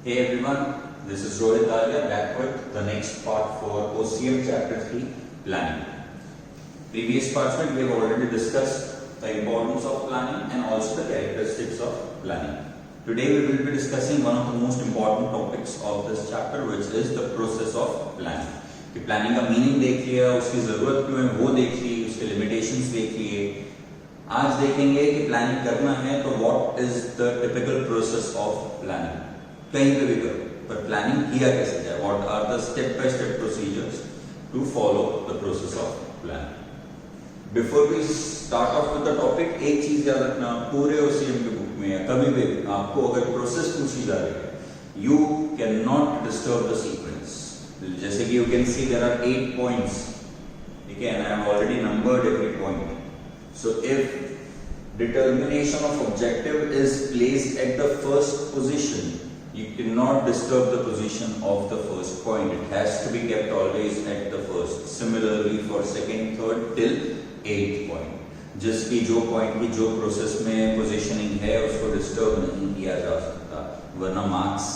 Hey everyone, this is Rohit Alia back with the next part for OCM Chapter-03 Planning. Previous parts we have already discussed the importance of planning and also the characteristics of planning. Today we will be discussing one of the most important topics of this chapter, which is the process of planning. कि planning का meaning देख लिया, उसकी जरूरत क्यों है वो देख ली, उसके limitations देख लिए. आज देखेंगे कि प्लानिंग करना है तो what is the typical process of planning. कहीं पे भी करो पर प्लानिंग किया कैसे जाए, what are the step by step procedures to follow the process of planning. Before we start off with the topic, एक चीज याद रखना, पूरे ओसीएम के बुक में या कभी भी आपको अगर प्रोसेस पूछी जा रही है, you can not disturb the sequence. जैसे कि you can see there are 8 points, ठीक है, and I have already numbered every point. So if determination of objective is placed at the first position, you cannot disturb the position of the first point. It has to be kept always at the first. Similarly for second, third till 8th point. जिसकी जो point की जो process में positioning है उसको disturb नहीं किया जा सकता, वरना मार्क्स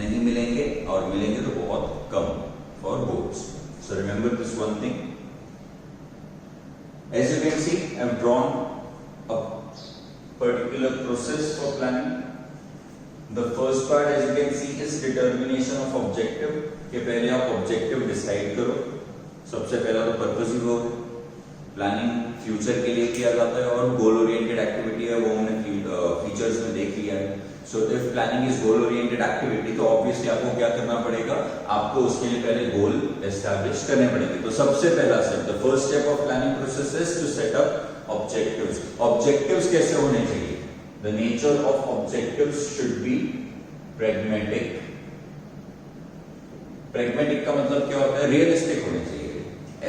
नहीं मिलेंगे और मिलेंगे तो बहुत come for boards. So remember this one thing. As you can see, I have drawn a particular process for planning. The first part, as you can see, is determination of objective. कि पहले आप objective decide करो. सबसे पहला तो purpose ही वो है. Planning future के लिए किया जाता है और गोल ओरिएंटेड एक्टिविटी है, वो हमने फीचर्स में देख लिया है. So if planning is goal oriented activity तो ऑब्वियसली आपको क्या करना पड़ेगा, आपको उसके लिए पहले गोल एस्टैब्लिश करने पड़ेंगे. तो सबसे पहला step, the first step of planning process is to set up objectives. Objectives कैसे होने चाहिए? The nature of objectives should be pragmatic. Pragmatic का मतलब क्या होता है? Realistic होने चाहिए.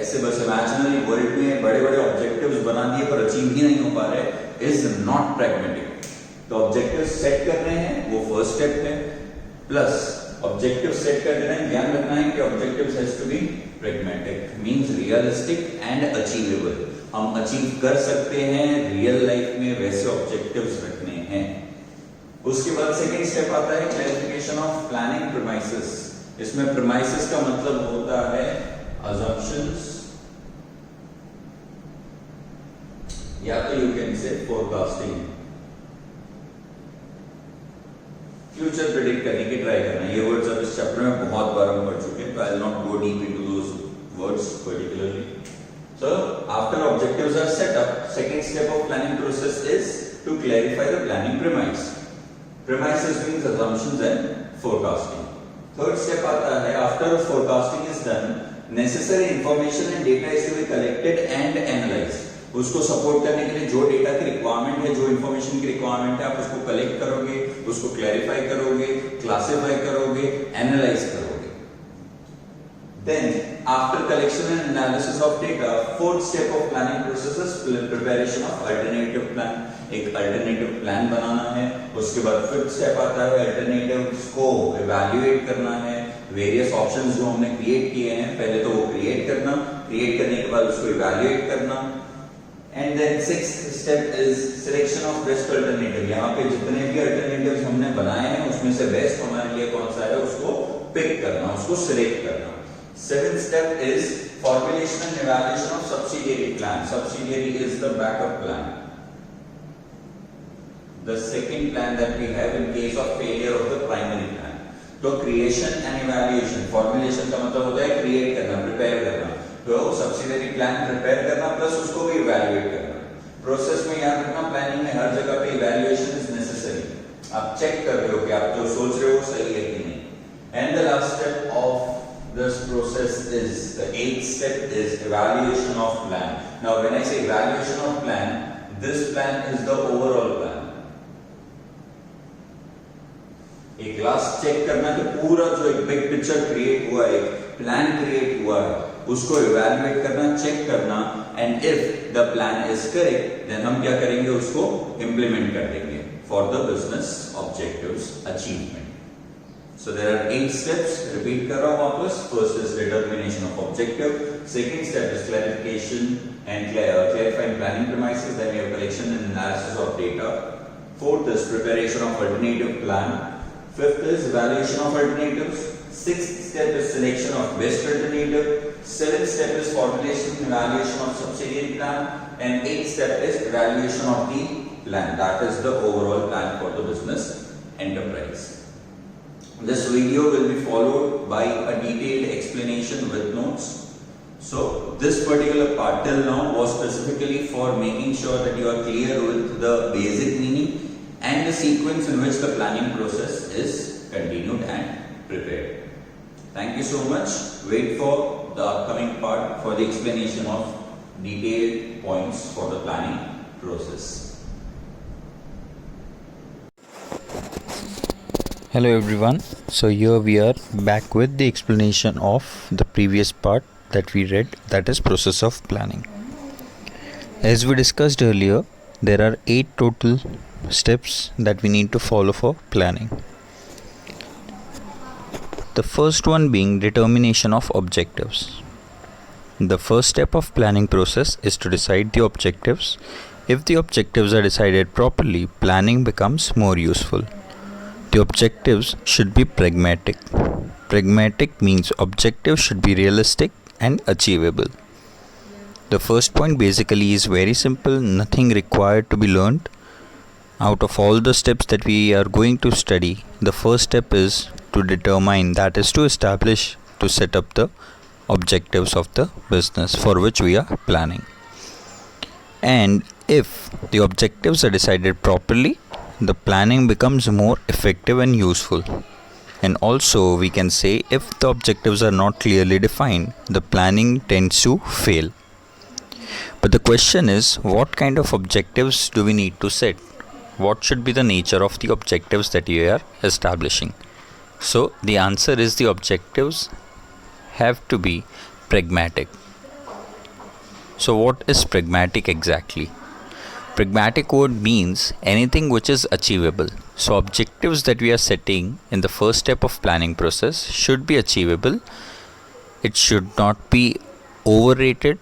ऐसे बस imaginary world में बड़े बड़े objectives बना दिए पर अचीव ही नहीं हो पा रहे, is not pragmatic. तो objectives set करने हैं, वो first step है. Plus objectives set कर देना है, ध्यान रखना है कि objectives has to be pragmatic, means realistic and achievable. हम अचीव कर सकते हैं रियल लाइफ में, वैसे ऑब्जेक्टिव्स रखने हैं. उसके बाद सेकंड स्टेप आता है क्लैरिफिकेशन ऑफ प्लानिंग प्रीमाइसेस. इसमें प्रीमाइसेस का मतलब होता है assumptions या तो you can say forecasting, future predict करने की ट्राई करना. ये वर्ड्स अब इस चैप्टर में बहुत बार हम पढ़ चुके हैं, तो I will not go deep into those words particularly. So after objectives are set up, second step of planning process is to clarify the planning premise. Premises means assumptions and forecasting. Third step आता है, after forecasting is done, necessary information and data is to be collected and analyzed. उसको support करने के लिए जो data की requirement है, जो इन्फॉर्मेशन की रिक्वायरमेंट है, आप उसको कलेक्ट करोगे, उसको क्लैरिफाई करोगे, क्लासिफाई करोगे, एनालाइज करोगे. Then, after collection and analysis of data, fourth step of planning process is preparation of alternative plan. एक alternative plan बनाना है. उसके बाद fifth step आता है alternatives को evaluate करना है. Various options जो हमने create किए हैं, पहले तो वो create करना, create करने के बाद उसको evaluate करना. And then sixth step is selection of best alternative. यहाँ पे जितने भी alternatives हमने बनाए हैं, उसमें से best हमारे लिए कौन सा है उसको pick करना, उसको select करना. Seventh step is formulation and evaluation of subsidiary plan. Subsidiary is the backup plan, the second plan that we have in case of failure of the primary plan. तो creation and evaluation, formulation का मतलब होता है create करना, prepare करना. तो subsidiary plan prepare करना plus उसको भी evaluate करना. Process में याद रखना, planning में हर जगह पे evaluation is necessary. आप check कर रहे हो कि आप जो सोच रहे हो सही है कि नहीं. And the last step of this process is, the eighth step is evaluation of plan. Now when I say evaluation of plan, this plan is the overall plan. एक लास्ट चेक करना कि पूरा जो एक बिग पिक्चर क्रिएट हुआ है, एक plan create हुआ है, उसको इवैल्यूएट करना, चेक करना, and if the plan is correct then हम क्या करेंगे, उसको इंप्लीमेंट कर देंगे for the business objectives achievement. So there are 8 steps. Repeat कर रहा हूँ वापस. First is determination of objective. Second step is clarification and clarifying planning premises. Then we have collection and analysis of data. Fourth is preparation of alternative plan. Fifth is evaluation of alternatives. Sixth step is selection of best alternative. Seventh step is formulation and evaluation of subsidiary plan. And eighth step is evaluation of the plan. That is the overall plan for the business enterprise. This video will be followed by a detailed explanation with notes. So this particular part till now was specifically for making sure that you are clear with the basic meaning and the sequence in which the planning process is continued and prepared. Thank you so much. Wait for the upcoming part for the explanation of detailed points for the planning process. Hello everyone. So here we are back with the explanation of the previous part that we read, that is process of planning. As we discussed earlier, there are 8 total steps that we need to follow for planning. The first one being determination of objectives. The first step of planning process is to decide the objectives. If the objectives are decided properly, planning becomes more useful. The objectives should be pragmatic. Pragmatic means objectives should be realistic and achievable. The first point basically is very simple, nothing required to be learned. Out of all the steps that we are going to study, the first step is to determine, that is to establish, to set up the objectives of the business for which we are planning. And if the objectives are decided properly, the planning becomes more effective and useful. And also we can say, if the objectives are not clearly defined, the planning tends to fail. But the question is, what kind of objectives do we need to set? What should be the nature of the objectives that you are establishing? So the answer is, the objectives have to be pragmatic. So what is pragmatic exactly? Pragmatic word means anything which is achievable. So objectives that we are setting in the first step of planning process should be achievable. It should not be overrated,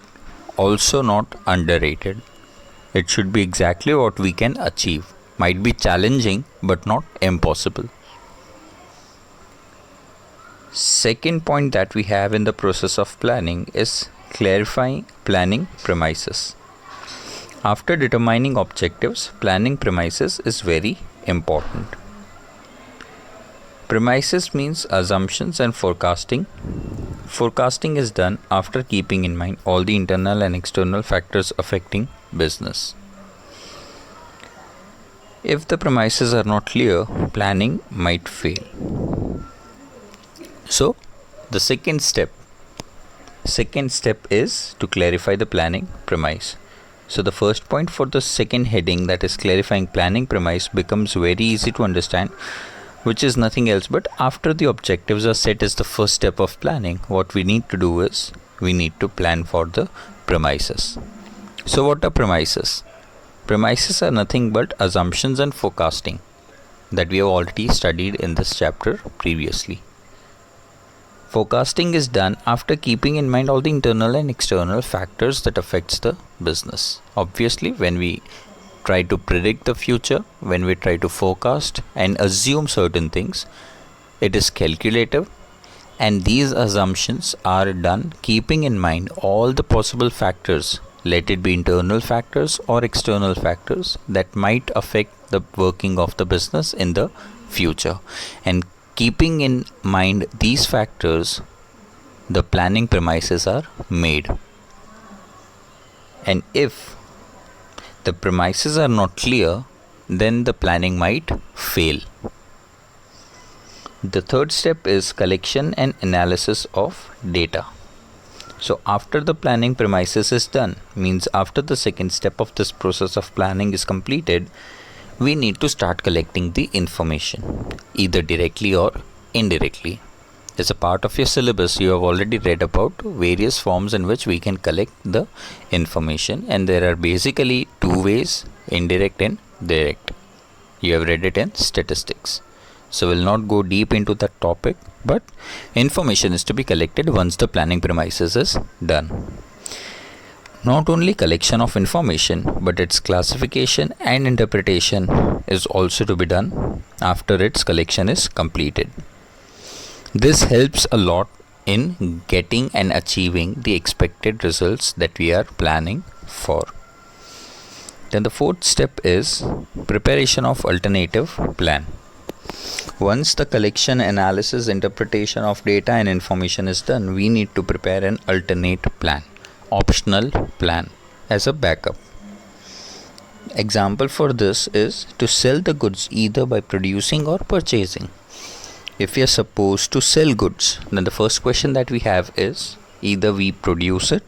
also not underrated. It should be exactly what we can achieve. Might be challenging but not impossible. Second point that we have in the process of planning is clarifying planning premises. After determining objectives, planning premises is very important. Premises means assumptions and forecasting. Forecasting is done after keeping in mind all the internal and external factors affecting business. If the premises are not clear, planning might fail. So, the second step is to clarify the planning premise. So the first point for the second heading, that is clarifying planning premise, becomes very easy to understand, which is nothing else but after the objectives are set as the first step of planning, what we need to do is we need to plan for the premises. So what are premises? Premises are nothing but assumptions and forecasting that we have already studied in this chapter previously. Forecasting is done after keeping in mind all the internal and external factors that affects the business. Obviously, when we try to predict the future, when we try to forecast and assume certain things, it is calculative, and these assumptions are done keeping in mind all the possible factors, let it be internal factors or external factors, that might affect the working of the business in the future. And keeping in mind these factors, the planning premises are made. And if the premises are not clear, then the planning might fail. The third step is collection and analysis of data. So after the planning premises is done, means after the second step of this process of planning is completed, we need to start collecting the information, either directly or indirectly. As a part of your syllabus, you have already read about various forms in which we can collect the information, and there are basically 2 ways, indirect and direct. You have read it in statistics. So we'll not go deep into that topic, but information is to be collected once the planning premises is done. Not only collection of information, but its classification and interpretation is also to be done after its collection is completed. This helps a lot in getting and achieving the expected results that we are planning for. Then the fourth step is preparation of alternative plan. Once the collection, analysis, interpretation of data and information is done, we need to prepare an alternate plan, optional plan as a backup. Example for this is to sell the goods either by producing or purchasing. If we are supposed to sell goods, then the first question that we have is either we produce it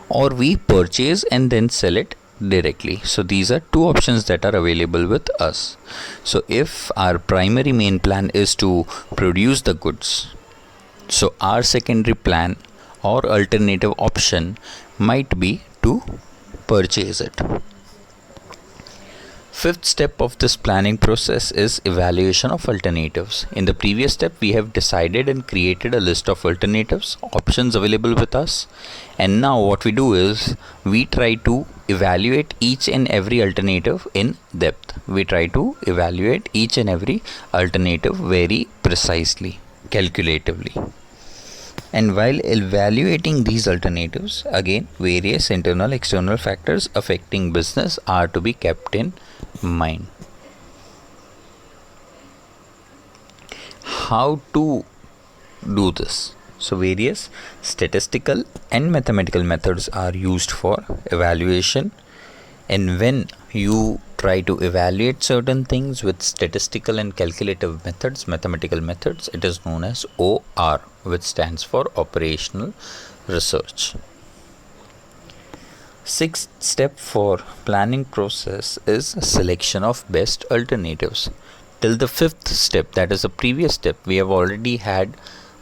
or we purchase and then sell it directly. So these are two options that are available with us. So if our primary main plan is to produce the goods, so our secondary plan or alternative option might be to purchase it. Fifth step of this planning process is evaluation of alternatives. In the previous step, we have decided and created a list of alternatives, options available with us. And now what we do is we try to evaluate each and every alternative in depth. We try to evaluate each and every alternative very precisely, calculatively. And while evaluating these alternatives, again, various internal external factors affecting business are to be kept in mind. How to do this? So various statistical and mathematical methods are used for evaluation, and when you try to evaluate certain things with statistical and calculative methods, mathematical methods, it is known as OR, which stands for operational research. Sixth step for planning process is selection of best alternatives. Till the fifth step, that is the previous step, we have already had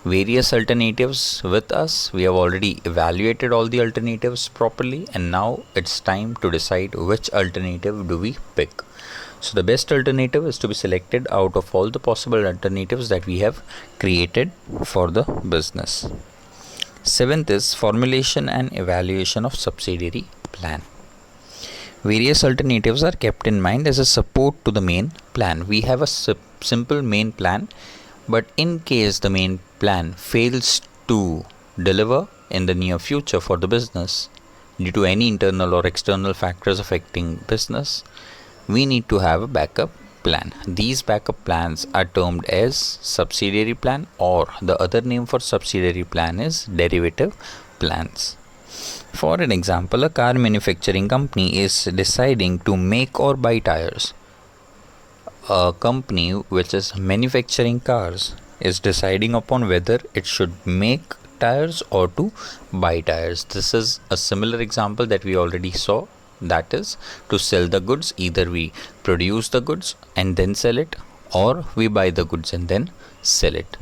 various alternatives with us. We have already evaluated all the alternatives properly, and now it's time to decide which alternative do we pick. So the best alternative is to be selected out of all the possible alternatives that we have created for the business. Seventh is formulation and evaluation of subsidiary plan. Various alternatives are kept in mind as a support to the main plan. We have a simple main plan, but in case the main plan fails to deliver in the near future for the business due to any internal or external factors affecting business, we need to have a backup plan. These backup plans are termed as subsidiary plan, or the other name for subsidiary plan is derivative plans. For an example, a car manufacturing company is deciding to make or buy tires. A company which is manufacturing cars is deciding upon whether it should make tires or to buy tires. This is a similar example that we already saw, that is to sell the goods, either we produce the goods and then sell it, or we buy the goods and then sell it.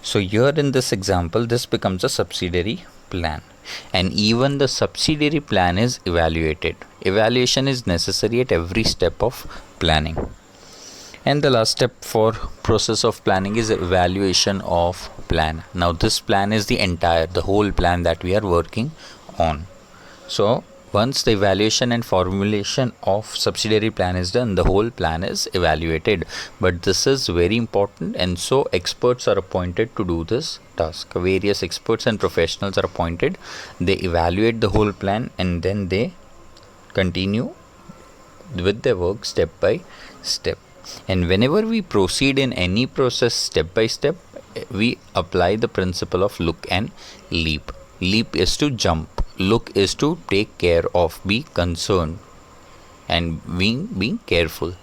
So here in this example, this becomes a subsidiary plan, and even the subsidiary plan is evaluated. Evaluation is necessary at every step of planning. And the last step for process of planning is evaluation of plan. Now this plan is the whole plan that we are working on. So once the evaluation and formulation of subsidiary plan is done, the whole plan is evaluated. But this is very important, and so experts are appointed to do this task. Various experts and professionals are appointed. They evaluate the whole plan and then they continue with their work step by step. And whenever we proceed in any process step by step, we apply the principle of look and leap. Leap is to jump. Look is to take care of, be concerned, and being careful.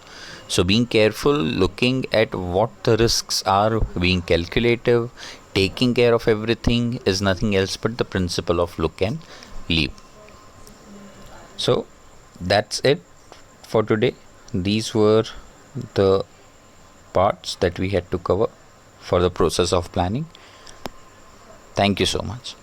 So being careful, looking at what the risks are, being calculative, taking care of everything is nothing else but the principle of look and leap. So that's it for today. These were the parts that we had to cover for the process of planning. Thank you so much.